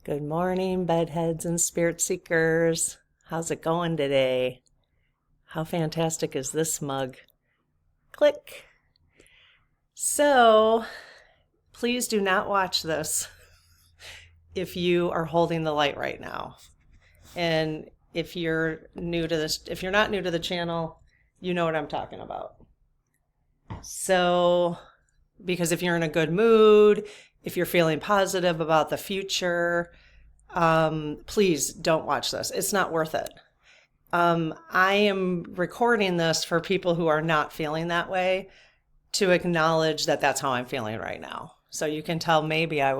Good morning, bedheads and spirit seekers. How's it going today? How fantastic is this mug? Click. So, please do not watch this if you are holding the light right now. And if you're new to this, if you're not new to the channel, you know what I'm talking about. So, because if you're in a good mood, if you're feeling positive about the future, please don't watch this. It's not worth it. I am recording this for people who are not feeling that way to acknowledge that that's how I'm feeling right now. So you can tell maybe I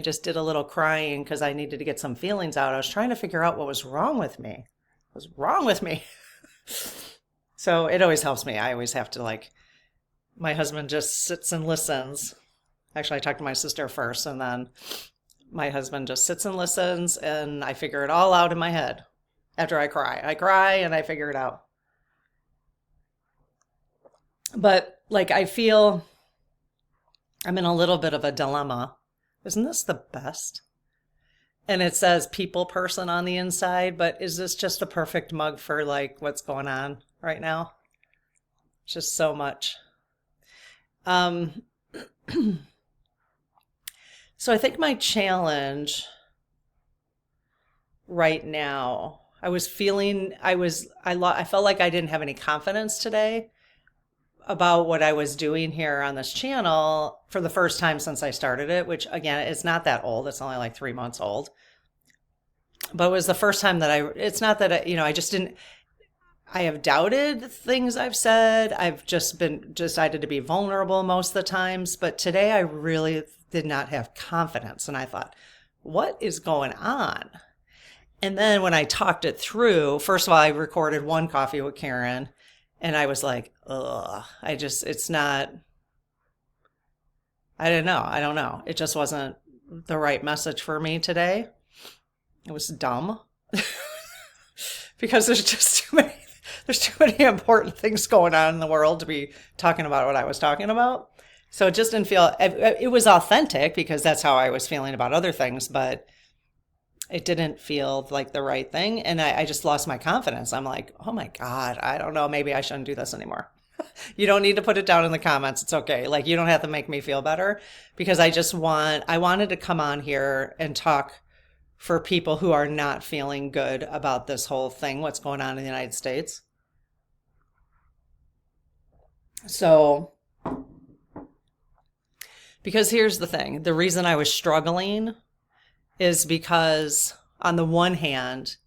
just did a little crying because I needed to get some feelings out. I was trying to figure out what was wrong with me. What was wrong with me? So it always helps me. I always have to my husband just sits and listens. Actually, I talked to my sister first, and then my husband just sits and listens, and I figure it all out in my head after I cry. I cry and I figure it out. But I feel I'm in a little bit of a dilemma. Isn't this the best? And it says people person on the inside, but is this just the perfect mug for what's going on right now? Just so much. So I think my challenge right now, I felt like I didn't have any confidence today about what I was doing here on this channel for the first time since I started it, which again, it's not that old. It's only 3 months old. But it was the first time that it's not that I just didn't, I have doubted things I've said. I've just decided to be vulnerable most of the times. But today I really did not have confidence. And I thought, what is going on? And then when I talked it through, first of all, I recorded one coffee with Karen and I was like, ugh, I don't know. It just wasn't the right message for me today. It was dumb because there's too many important things going on in the world to be talking about what I was talking about. So it just didn't feel, it was authentic because that's how I was feeling about other things, but it didn't feel like the right thing. And I just lost my confidence. I'm like, oh my God, I don't know. Maybe I shouldn't do this anymore. You don't need to put it down in the comments. It's okay. You don't have to make me feel better because I wanted to come on here and talk for people who are not feeling good about this whole thing, what's going on in the United States. So, because here's the thing, the reason I was struggling is because on the one hand,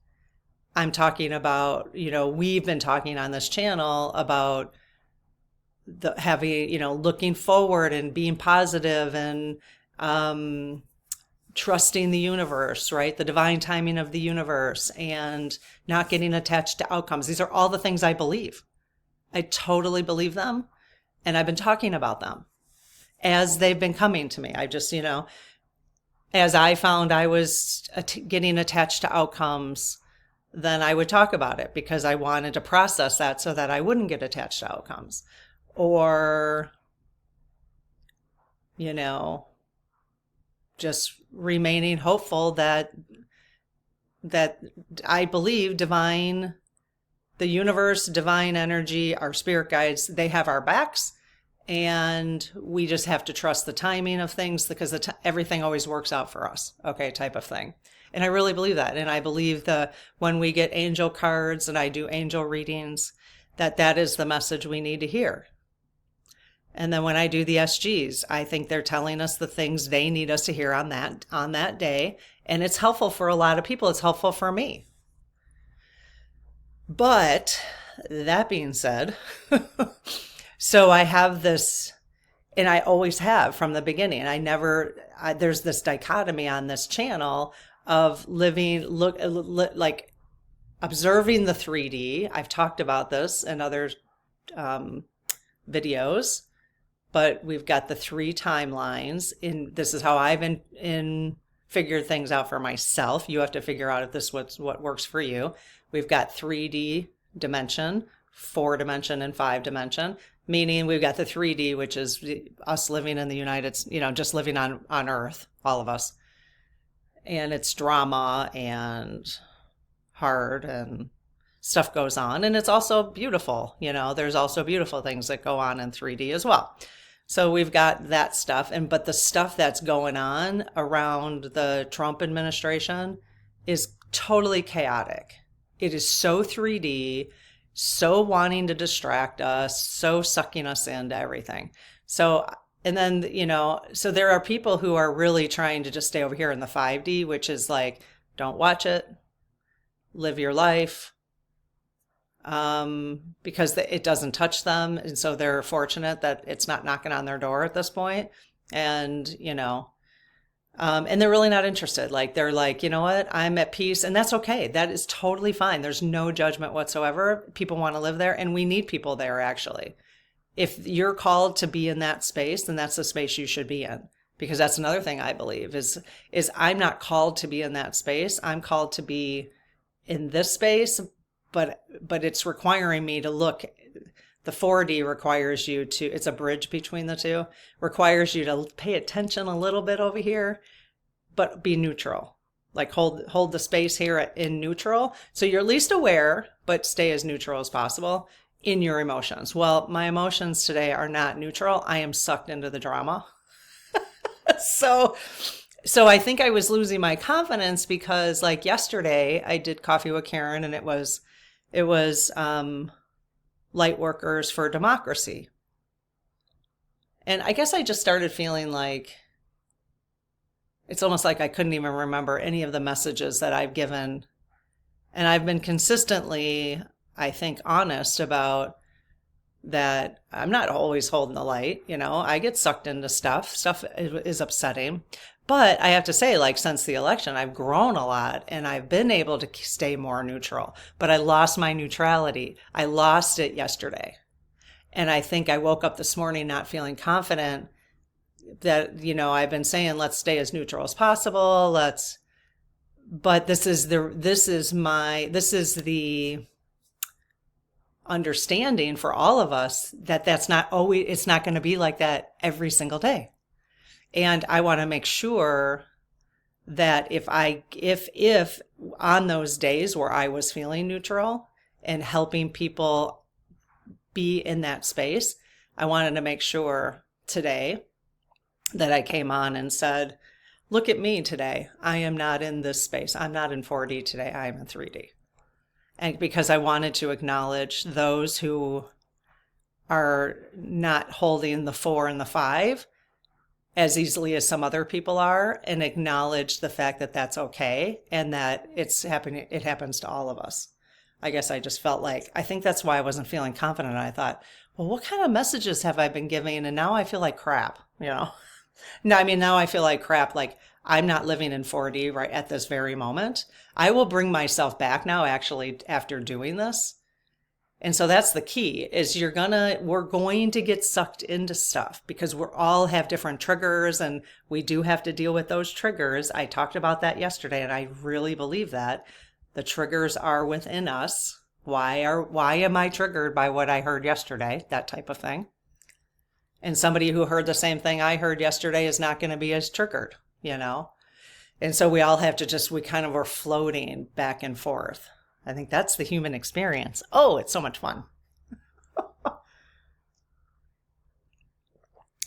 I'm talking about, we've been talking on this channel about looking forward and being positive and trusting the universe, right? The divine timing of the universe and not getting attached to outcomes. These are all the things I believe. I totally believe them. And I've been talking about them as they've been coming to me. I just, as I found I was getting attached to outcomes, then I would talk about it because I wanted to process that so that I wouldn't get attached to outcomes. Or, just remaining hopeful that I believe the universe, divine energy, our spirit guides, they have our backs. And we just have to trust the timing of things because everything always works out for us, okay, type of thing. And I really believe that. And I believe when we get angel cards and I do angel readings, that is the message we need to hear. And then when I do the SGs, I think they're telling us the things they need us to hear on that day. And it's helpful for a lot of people. It's helpful for me. But that being said, so I have this, and I always have from the beginning. There's this dichotomy on this channel of observing the 3D. I've talked about this in other videos, but we've got the 3 timelines. This is how I've figured things out for myself. You have to figure out if this is what works for you. We've got 3D dimension, 4 dimension, and 5 dimension. Meaning we've got the 3D, which is us living in the just living on Earth, all of us. and it's drama and hard and stuff goes on. And it's also beautiful. There's also beautiful things that go on in 3D as well. So we've got that stuff. But the stuff that's going on around the Trump administration is totally chaotic. It is so 3D, so wanting to distract us, so sucking us into everything. So, and then, so there are people who are really trying to just stay over here in the 5D, which is like, don't watch it, live your life, because it doesn't touch them. And so they're fortunate that it's not knocking on their door at this point. And, and they're really not interested. Like, they're like, you know what? I'm at peace. And that's okay. That is totally fine. There's no judgment whatsoever. People want to live there, and we need people there, actually. If you're called to be in that space, then that's the space you should be in. Because that's another thing I believe is I'm not called to be in that space. I'm called to be in this space, but it's requiring me to look. The 4D requires you to, it's a bridge between the two, requires you to pay attention a little bit over here, but be neutral. Like hold the space here in neutral. So you're least aware, but stay as neutral as possible in your emotions. Well, my emotions today are not neutral. I am sucked into the drama. So I think I was losing my confidence because, like, yesterday I did Coffee with Karen, and it was light workers for democracy. And I guess I just started feeling like it's almost like I couldn't even remember any of the messages that I've given. And I've been consistently, I think, honest about that. I'm not always holding the light. I get sucked into stuff. Stuff is upsetting. But I have to say, like, since the election, I've grown a lot and I've been able to stay more neutral. But I lost my neutrality. I lost it yesterday. And I think I woke up this morning not feeling confident that, I've been saying, let's stay as neutral as possible. But this is the understanding for all of us that it's not going to be like that every single day. And I want to make sure that if on those days where I was feeling neutral and helping people be in that space, I wanted to make sure today that I came on and said, look at me today. I am not in this space. I'm not in 4D today. I am in 3D. And because I wanted to acknowledge those who are not holding the 4 and the 5 as easily as some other people are, and acknowledge the fact that that's okay and that it's happening. It happens to all of us. I guess I just felt like, I think that's why I wasn't feeling confident. I thought, well, what kind of messages have I been giving? And now I feel like crap, No, now I feel like crap. Like, I'm not living in 4D right at this very moment. I will bring myself back now, actually, after doing this. And so that's the key, is we're going to get sucked into stuff because we all have different triggers, and we do have to deal with those triggers. I talked about that yesterday, and I really believe that the triggers are within us. Why am I triggered by what I heard yesterday? That type of thing. And somebody who heard the same thing I heard yesterday is not going to be as triggered, And so we all have to we kind of are floating back and forth. I think that's the human experience. Oh, it's so much fun.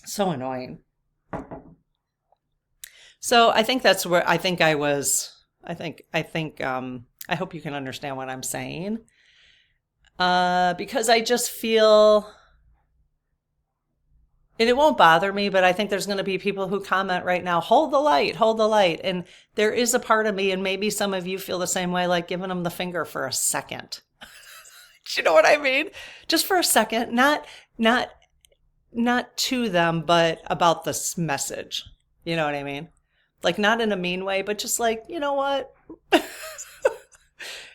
So annoying. So I think that's where I think I was. I hope you can understand what I'm saying. Because I just feel, and it won't bother me, but I think there's going to be people who comment right now, hold the light, hold the light. And there is a part of me, and maybe some of you feel the same way, like giving them the finger for a second. Do you know what I mean? Just for a second, not to them, but about this message. You know what I mean? Like, not in a mean way, but just like, you know what?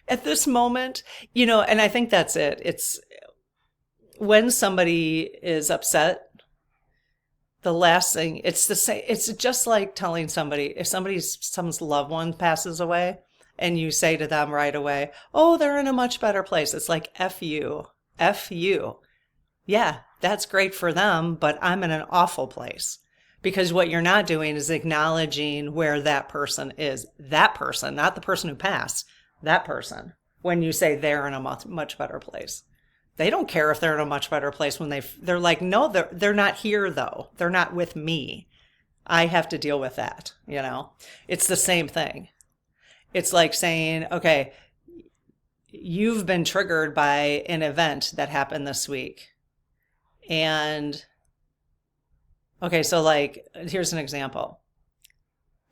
At this moment, and I think that's it. It's when somebody is upset, the last thing, it's the same. It's just like telling somebody, if someone's loved one passes away and you say to them right away, oh, they're in a much better place. It's like, F you. Yeah, that's great for them, but I'm in an awful place. Because what you're not doing is acknowledging where that person is. That person, not the person who passed, that person. When you say they're in a much better place. They don't care if they're in a much better place when they're like, no, they're not here though. They're not with me. I have to deal with that, you know? It's the same thing. It's like saying, okay, you've been triggered by an event that happened this week. And, okay, so like, here's an example.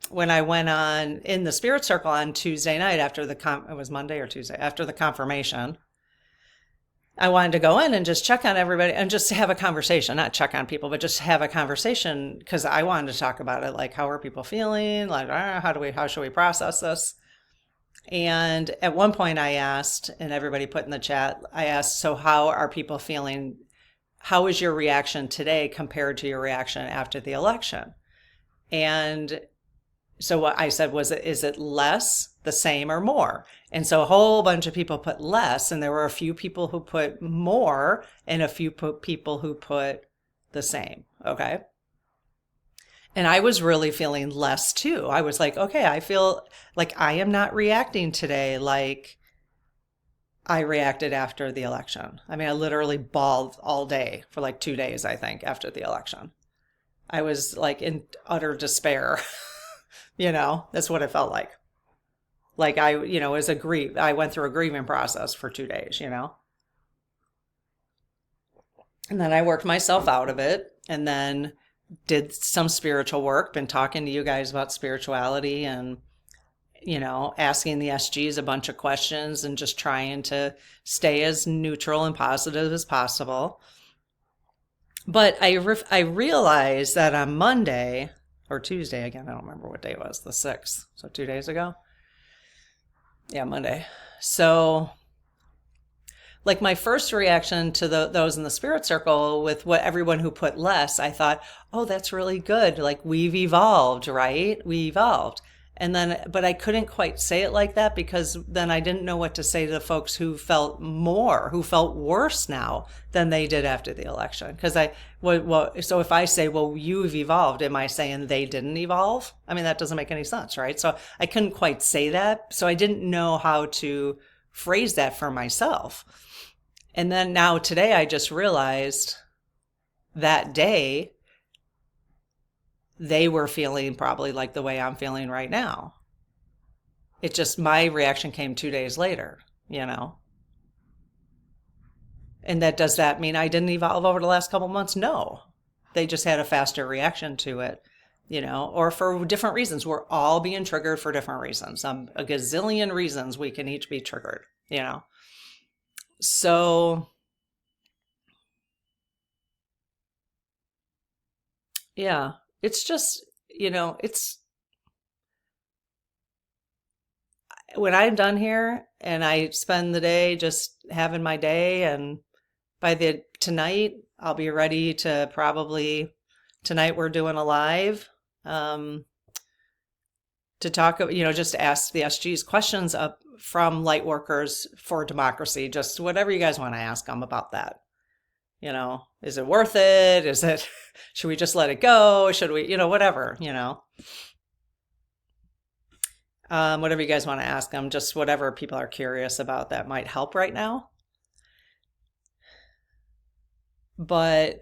When I went on in the spirit circle on Tuesday night after it was Monday or Tuesday, after the confirmation, I wanted to go in and just check on everybody and just have a conversation, not check on people, but just have a conversation because I wanted to talk about it. Like, how are people feeling? Like, how should we process this? And at one point I asked, and everybody put in the chat, I asked, so how are people feeling? How is your reaction today compared to your reaction after the election? And so what I said was, is it less, the same, or more? And so a whole bunch of people put less, and there were a few people who put more and a few people who put the same, okay? And I was really feeling less too. I was like, okay, I feel like I am not reacting today like I reacted after the election. I mean, I literally bawled all day for like 2 days, I think, after the election. I was like in utter despair. You know, that's what it felt like. Like I went through a grieving process for 2 days, you know. And then I worked myself out of it and then did some spiritual work, been talking to you guys about spirituality and, you know, asking the SGs a bunch of questions and just trying to stay as neutral and positive as possible. But I realized that on Monday or Tuesday, again, I don't remember what day it was, the 6th. So 2 days ago. Yeah, Monday. So like my first reaction to those in the spirit circle with what everyone who put less, I thought, oh, that's really good. Like we've evolved, right? We evolved. And then, but I couldn't quite say it like that because then I didn't know what to say to the folks who felt worse now than they did after the election. Because so if I say, well, you've evolved, am I saying they didn't evolve? I mean, that doesn't make any sense, right? So I couldn't quite say that. So I didn't know how to phrase that for myself. And then now today, I just realized that day, they were feeling probably like the way I'm feeling right now. It just, my reaction came 2 days later, you know? And does that mean I didn't evolve over the last couple months? No. They just had a faster reaction to it, you know, or for different reasons. We're all being triggered for different reasons. A gazillion reasons we can each be triggered, you know? So, yeah. It's just, you know, it's when I'm done here and I spend the day just having my day, and by tonight, I'll be ready to tonight we're doing a live to talk, you know, just ask the SGs questions up from Lightworkers for Democracy, just whatever you guys want to ask them about that. You know, is it worth it? Should we just let it go? Should we, you know, whatever, you know, whatever you guys want to ask them, just whatever people are curious about that might help right now. But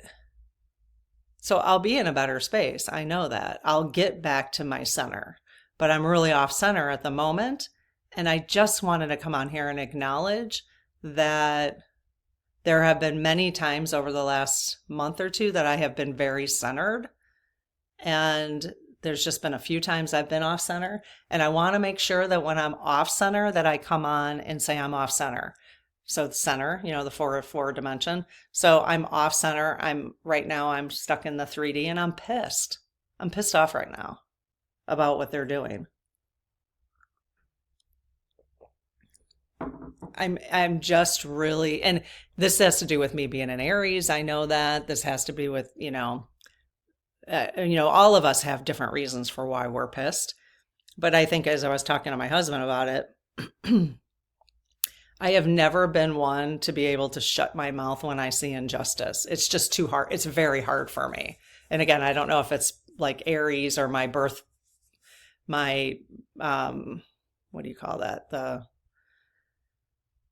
so I'll be in a better space. I know that I'll get back to my center, but I'm really off center at the moment. And I just wanted to come on here and acknowledge that there have been many times over the last month or two that I have been very centered. And there's just been a few times I've been off center. And I want to make sure that when I'm off center that I come on and say I'm off center. So the center, you know, the four dimension. So I'm off center. Right now I'm stuck in the 3D and I'm pissed. I'm pissed off right now about what they're doing. I'm just really, and this has to do with me being an Aries. I know that this has to be with, you know, all of us have different reasons for why we're pissed. But I think as I was talking to my husband about it, I have never been one to be able to shut my mouth when I see injustice. It's just too hard. It's very hard for me. And again, I don't know if it's like Aries or my birth, my, what do you call that? The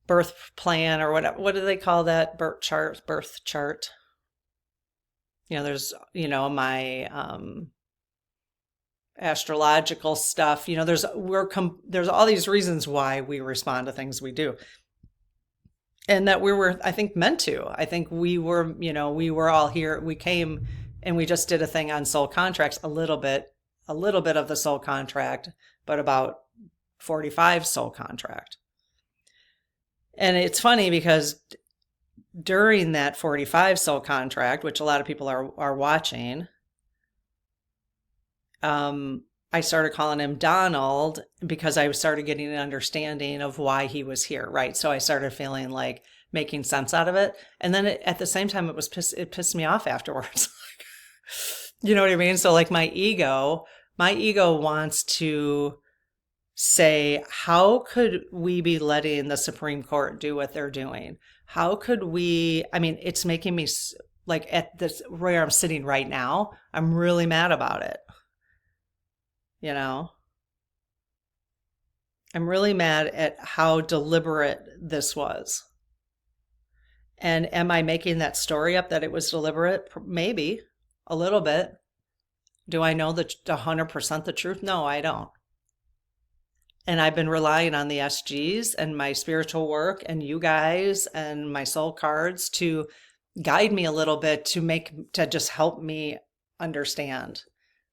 birth plan or whatever. What do they call that? Birth chart. There's, my, astrological stuff. There's all these reasons why we respond to things we do. And that we were, I think, meant to. I think we were all here. We came and we just did a thing on soul contracts, a little bit of the soul contract, but about 45 soul contract. And it's funny because during that 45 soul contract, which a lot of people are watching, I started calling him Donald because I started getting an understanding of why he was here, right? So I started feeling like making sense out of it. And then at the same time, it pissed me off afterwards. You know what I mean? So like my ego wants to say, how could we be letting the Supreme Court do what they're doing? How could we, it's making me like at this where I'm sitting right now, I'm really mad about it. I'm really mad at how deliberate this was. And am I making that story up that it was deliberate? Maybe a little bit. Do I know 100% the truth? No, I don't. And I've been relying on the SGs and my spiritual work and you guys and my soul cards to guide me a little bit to just help me understand.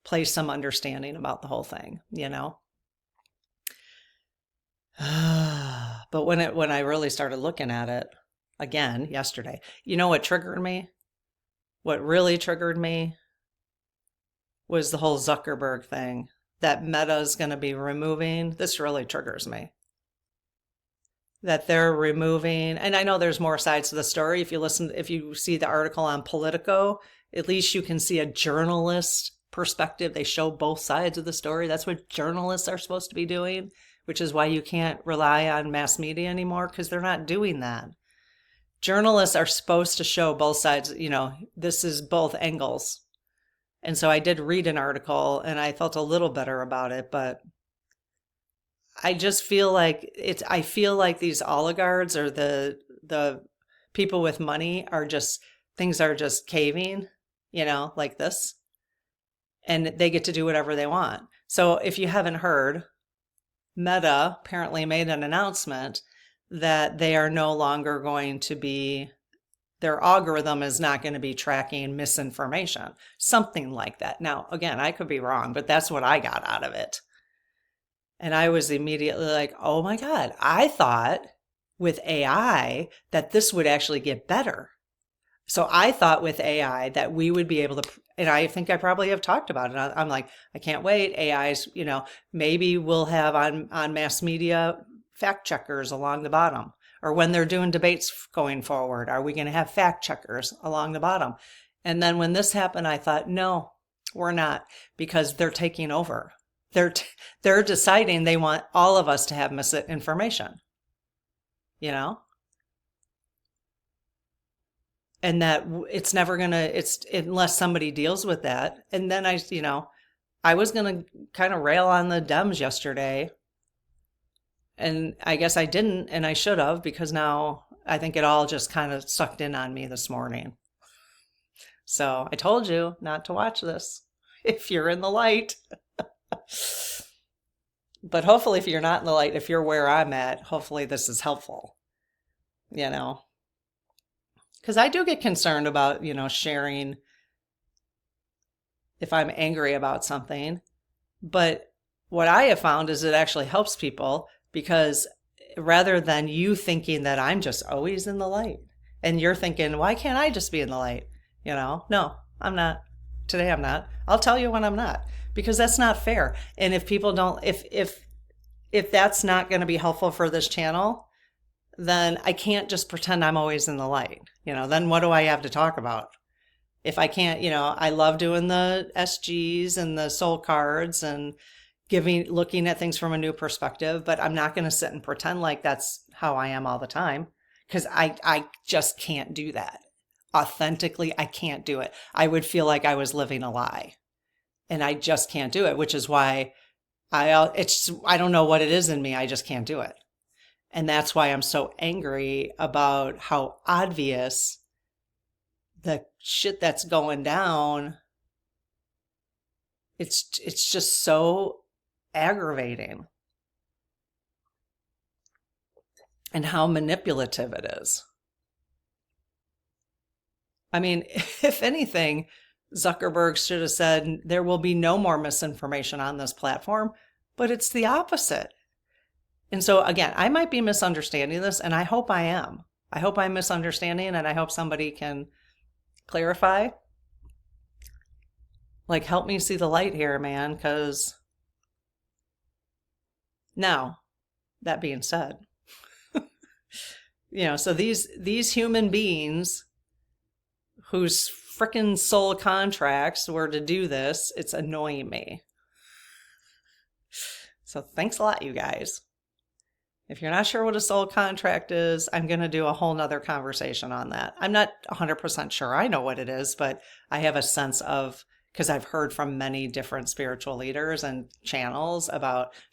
Place some understanding about the whole thing, But when I really started looking at it again yesterday, what triggered me? What really triggered me was the whole Zuckerberg thing that Meta is going to be removing. This really triggers me. That they're removing, and I know there's more sides to the story. If you see the article on Politico, at least you can see a journalist perspective. They show both sides of the story. That's what journalists are supposed to be doing, which is why you can't rely on mass media anymore, because they're not doing that. Journalists are supposed to show both sides. This is both angles. And so I did read an article and I felt a little better about it, but I just feel like these oligarchs or the people with money things are just caving, like this. And they get to do whatever they want. So if you haven't heard, Meta apparently made an announcement that they are no longer going to be, their algorithm is not going to be tracking misinformation, something like that. Now, again, I could be wrong, but that's what I got out of it. And I was immediately like, oh my God, I thought with AI that this would actually get better. So I thought with AI that we would be able to, and I think I probably have talked about it. I'm like, I can't wait. AI's, maybe we'll have on mass media fact checkers along the bottom, or when they're doing debates going forward, are we going to have fact checkers along the bottom? And then when this happened, I thought, no, we're not, because they're taking over. They're deciding they want all of us to have misinformation, and that it's never unless somebody deals with that. And then I was going to kind of rail on the Dems yesterday, and I guess I didn't, and I should have, because now I think it all just kind of sucked in on me this morning. So I told you not to watch this if you're in the light. But hopefully if you're not in the light, if you're where I'm at, hopefully this is helpful, because I do get concerned about, sharing if I'm angry about something. But what I have found is it actually helps people, because rather than you thinking that I'm just always in the light and you're thinking, why can't I just be in the light? No, I'm not. Today I'm not. I'll tell you when I'm not, because that's not fair. And if people don't, if that's not going to be helpful for this channel, then I can't just pretend I'm always in the light. Then what do I have to talk about? If I can't, I love doing the SGs and the soul cards and looking at things from a new perspective, but I'm not going to sit and pretend like that's how I am all the time, because I just can't do that. Authentically, I can't do it. I would feel like I was living a lie. and I just can't do it, which is why I don't know what it is in me. I just can't do it. And that's why I'm so angry about how obvious the shit that's going down. It's just so aggravating. And how manipulative it is. I mean, if anything, Zuckerberg should have said there will be no more misinformation on this platform, but it's the opposite. And so again, I might be misunderstanding this, and I hope I am. I hope I'm misunderstanding, and I hope somebody can clarify. Like, help me see the light here, man, because now, that being said, so these human beings whose frickin' soul contracts were to do this, it's annoying me. So thanks a lot, you guys. If you're not sure what a soul contract is, I'm going to do a whole nother conversation on that. I'm not 100% sure I know what it is, but I have a sense of, because I've heard from many different spiritual leaders and channels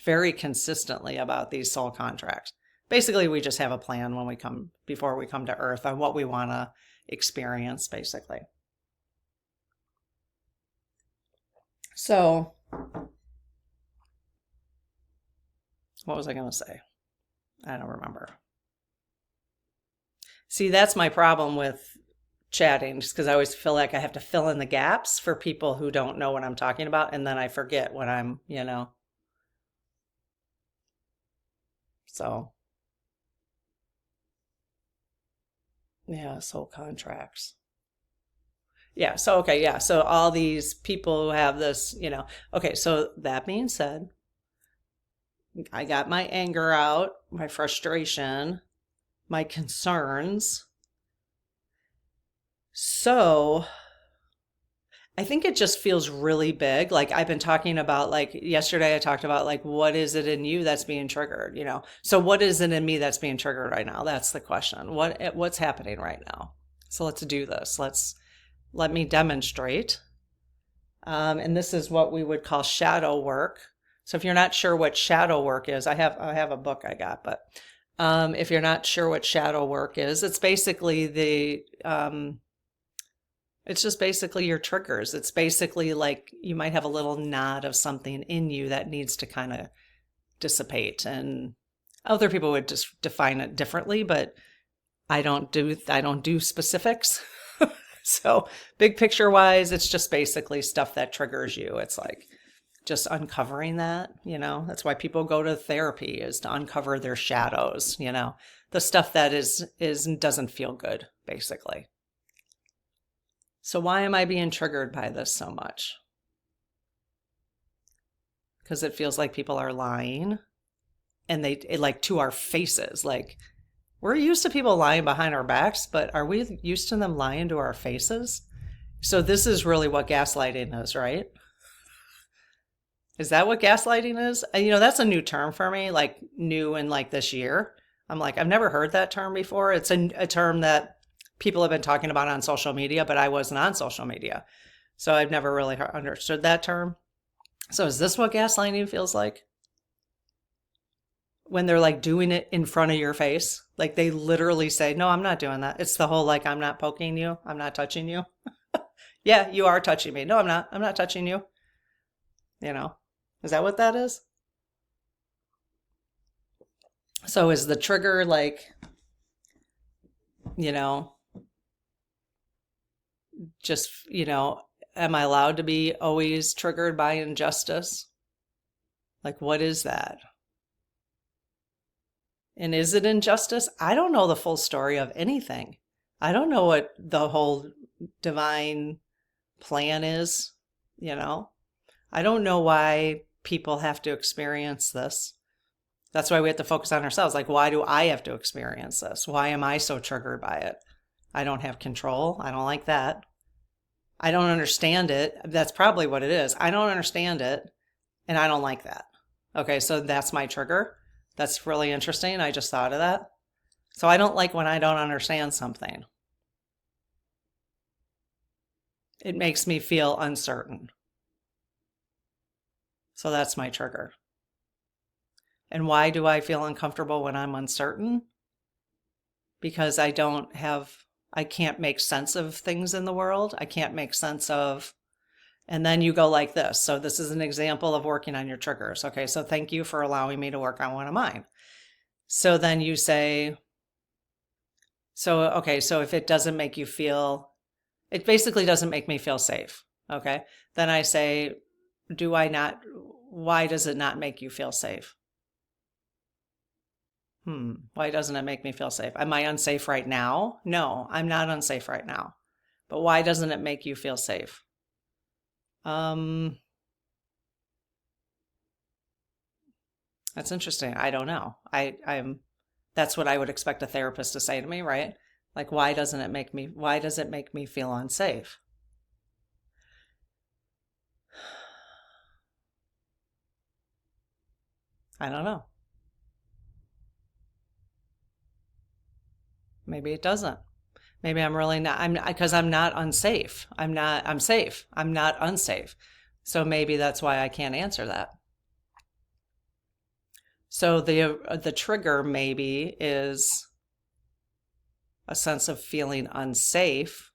very consistently about these soul contracts. Basically, we just have a plan before we come to Earth on what we want to experience, basically. So, what was I going to say? I don't remember. See, that's my problem with chatting, just because I always feel like I have to fill in the gaps for people who don't know what I'm talking about, and then I forget what I'm, So, yeah, soul contracts. Yeah, so, okay, yeah, so all these people who have this, okay, so that being said, I got my anger out, my frustration, my concerns. So I think it just feels really big. Like I've been talking about, like yesterday I talked about, like, what is it in you that's being triggered, So what is it in me that's being triggered right now? That's the question. What's happening right now? So let's do this. Let me demonstrate. And this is what we would call shadow work. So if you're not sure what shadow work is, I have a book I got, but if you're not sure what shadow work is, it's basically it's just basically your triggers. It's basically like you might have a little nod of something in you that needs to kind of dissipate. And other people would just define it differently, but I don't do specifics. So big picture wise, it's just basically stuff that triggers you. It's like just uncovering that, that's why people go to therapy, is to uncover their shadows, the stuff that doesn't feel good, basically. So why am I being triggered by this so much? Because it feels like people are lying, and like to our faces. Like, we're used to people lying behind our backs, but are we used to them lying to our faces? So this is really what gaslighting is, right? Is that what gaslighting is? That's a new term for me, like new in like this year. I'm like, I've never heard that term before. It's a term that people have been talking about on social media, but I wasn't on social media. So I've never really understood that term. So is this what gaslighting feels like? When they're like doing it in front of your face, like they literally say, no, I'm not doing that. It's the whole, like, I'm not poking you. I'm not touching you. Yeah, you are touching me. No, I'm not. I'm not touching you. Is that what that is? So is the trigger like, just, am I allowed to be always triggered by injustice? Like, what is that? And is it injustice? I don't know the full story of anything. I don't know what the whole divine plan is, I don't know why people have to experience this. That's why we have to focus on ourselves. Like, why do I have to experience this? Why am I so triggered by it? I don't have control. I don't like that. I don't understand it. That's probably what it is. I don't understand it, and I don't like that. Okay, so that's my trigger. That's really interesting. I just thought of that. So I don't like when I don't understand something. It makes me feel uncertain. So that's my trigger. And why do I feel uncomfortable when I'm uncertain? Because I can't make sense of things in the world. I can't make sense of, and then you go like this. So this is an example of working on your triggers. Okay, so thank you for allowing me to work on one of mine. So then you say, so if it doesn't make you feel, it basically doesn't make me feel safe. Okay, then I say, why does it not make you feel safe? Why doesn't it make me feel safe? Am I unsafe right now? No, I'm not unsafe right now. But why doesn't it make you feel safe? That's interesting. I don't know. That's what I would expect a therapist to say to me, right? Like, why does it make me feel unsafe? I don't know. Maybe it doesn't. Maybe I'm really not, because I'm not unsafe. I'm safe. I'm not unsafe. So maybe that's why I can't answer that. So the trigger maybe is a sense of feeling unsafe.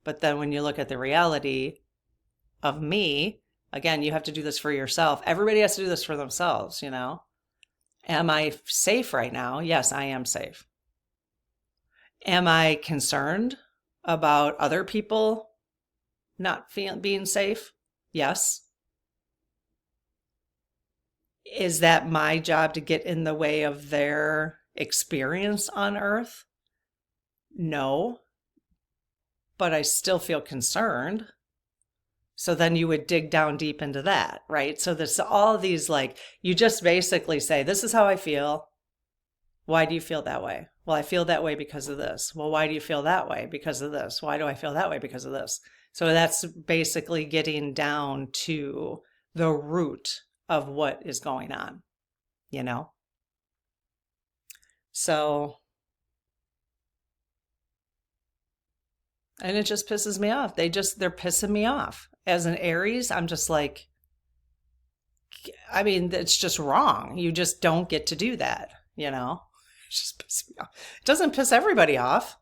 But then when you look at the reality of me, again, you have to do this for yourself. Everybody has to do this for themselves, you know? Am I safe right now? Yes, I am safe. Am I concerned about other people not being safe? Yes. Is that my job to get in the way of their experience on Earth? No. But I still feel concerned. So then you would dig down deep into that, right? So there's all these, like, you just basically say, this is how I feel. Why do you feel that way? Well, I feel that way because of this. Well, why do you feel that way? Because of this. Why do I feel that way? Because of this. So that's basically getting down to the root of what is going on, you know? So, and it just pisses me off. They're pissing me off. As an Aries, I'm just like, I mean, it's just wrong. You just don't get to do that, you know? It just pisses me off. It doesn't piss everybody off.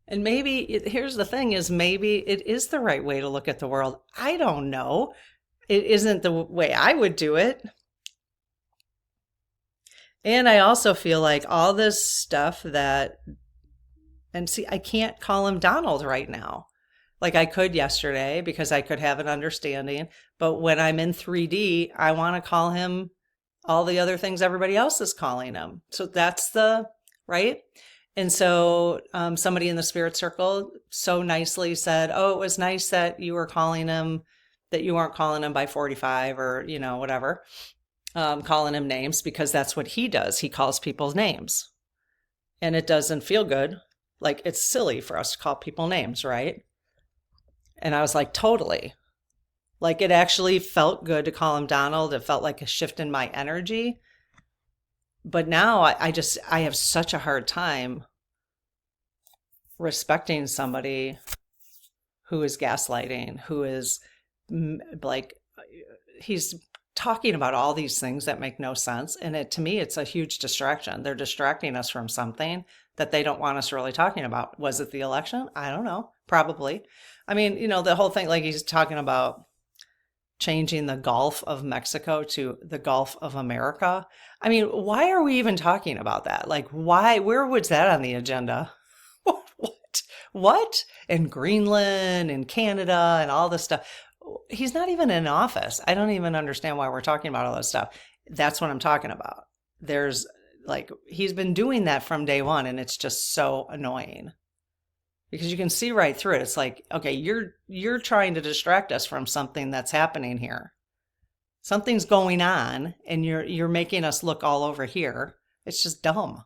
And maybe, here's the thing is, maybe it is the right way to look at the world. I don't know. It isn't the way I would do it. And I also feel like all this stuff and see, I can't call him Donald right now. Like I could yesterday because I could have an understanding. But when I'm in 3D, I want to call him all the other things everybody else is calling him. So that's right? And so somebody in the spirit circle so nicely said, oh, it was nice that you were calling him, that you weren't calling him by 45 or, you know, whatever, calling him names, because that's what he does. He calls people's names. And it doesn't feel good. Like, it's silly for us to call people names, right? And I was like, totally. Like, it actually felt good to call him Donald. It felt like a shift in my energy. But now I have such a hard time respecting somebody who is gaslighting, who is like, he's talking about all these things that make no sense. And to me, it's a huge distraction. They're distracting us from something that they don't want us really talking about. Was it the election? I don't know. Probably. I mean, you know, the whole thing, like he's talking about changing the Gulf of Mexico to the Gulf of America. I mean, why are we even talking about that? Like, why, where was that on the agenda? What? And Greenland and Canada and all this stuff. He's not even in office. I don't even understand why we're talking about all this stuff. That's what I'm talking about. There's like, he's been doing that from day one, and it's just so annoying. Because you can see right through it. It's like, okay, you're trying to distract us from something that's happening here. Something's going on, and you're making us look all over here. It's just dumb.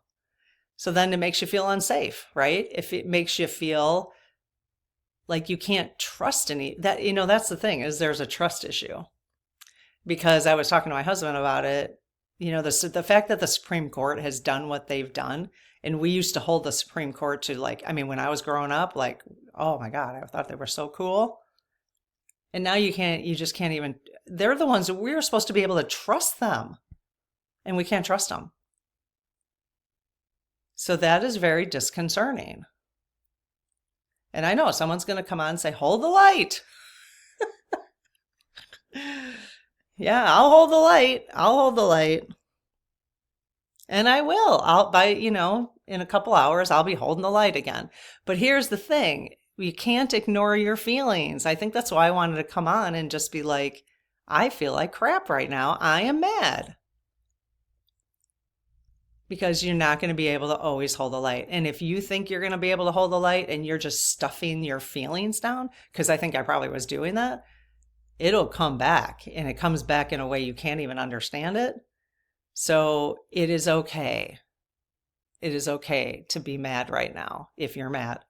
So then it makes you feel unsafe, right? If it makes you feel like you can't trust that, you know, that's the thing, is there's a trust issue. Because I was talking to my husband about it, you know, the fact that the Supreme Court has done what they've done And we used to hold the Supreme Court to like, I mean, when I was growing up, like, oh my God, I thought they were so cool. And now you just can't even, they're the ones that we're supposed to be able to trust them. And we can't trust them. So that is very disconcerting. And I know someone's going to come on and say, hold the light. Yeah, I'll hold the light. I'll hold the light. And I will. In a couple hours, I'll be holding the light again. But here's the thing. You can't ignore your feelings. I think that's why I wanted to come on and just be like, I feel like crap right now. I am mad. Because you're not going to be able to always hold the light. And if you think you're going to be able to hold the light and you're just stuffing your feelings down, because I think I probably was doing that, it'll come back. And it comes back in a way you can't even understand it. So it is okay. It is okay to be mad right now if you're mad.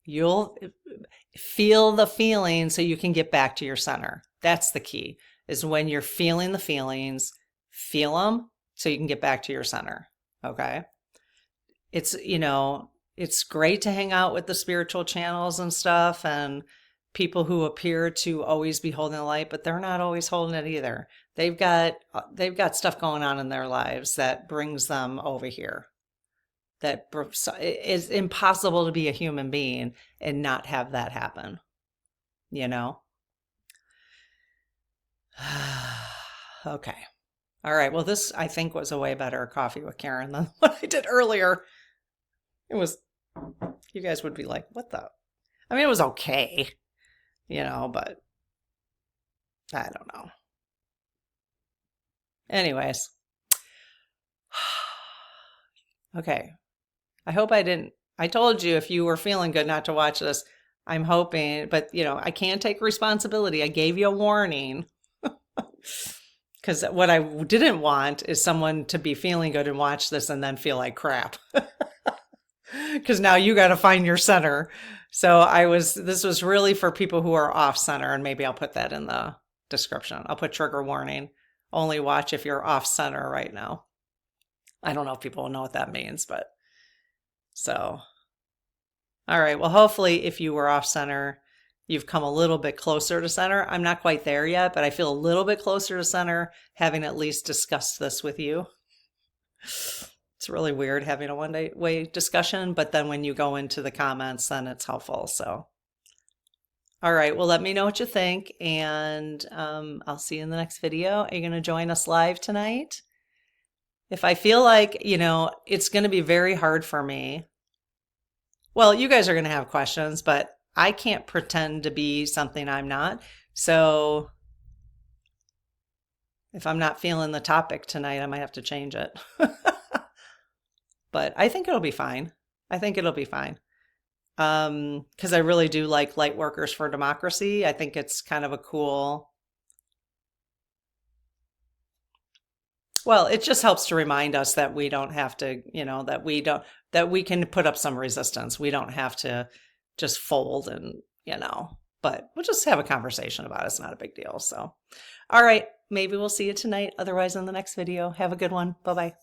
You'll feel the feeling so you can get back to your center. That's the key, is when you're feeling the feelings, feel them so you can get back to your center. Okay. It's great to hang out with the spiritual channels and stuff and people who appear to always be holding the light, but they're not always holding it either. They've got stuff going on in their lives that brings them over here. That is impossible to be a human being and not have that happen. Okay. All right. Well, this, I think, was a way better coffee with Karen than what I did earlier. It was, you guys would be like, what the? I mean, it was okay, but I don't know. Anyways. Okay. I hope I told you if you were feeling good not to watch this. I'm hoping, but I can't take responsibility. I gave you a warning. Because what I didn't want is someone to be feeling good and watch this and then feel like crap. Because now you got to find your center. So this was really for people who are off center, and maybe I'll put that in the description. I'll put trigger warning. Only watch if you're off center right now. I don't know if people will know what that means, but so. All right. Well, hopefully if you were off center, you've come a little bit closer to center. I'm not quite there yet, but I feel a little bit closer to center having at least discussed this with you. It's really weird having a one-way discussion, but then when you go into the comments, then it's helpful. So, all right. Well, let me know what you think, and I'll see you in the next video. Are you going to join us live tonight? If I feel like, it's going to be very hard for me. Well, you guys are going to have questions, but I can't pretend to be something I'm not. So if I'm not feeling the topic tonight, I might have to change it. But I think it'll be fine. Because I really do like Light Workers for Democracy. I think it's kind of a cool. Well, it just helps to remind us that we don't have to, that we can put up some resistance. We don't have to just fold and, but we'll just have a conversation about it. It's not a big deal. So, all right, maybe we'll see you tonight. Otherwise, in the next video, have a good one. Bye-bye.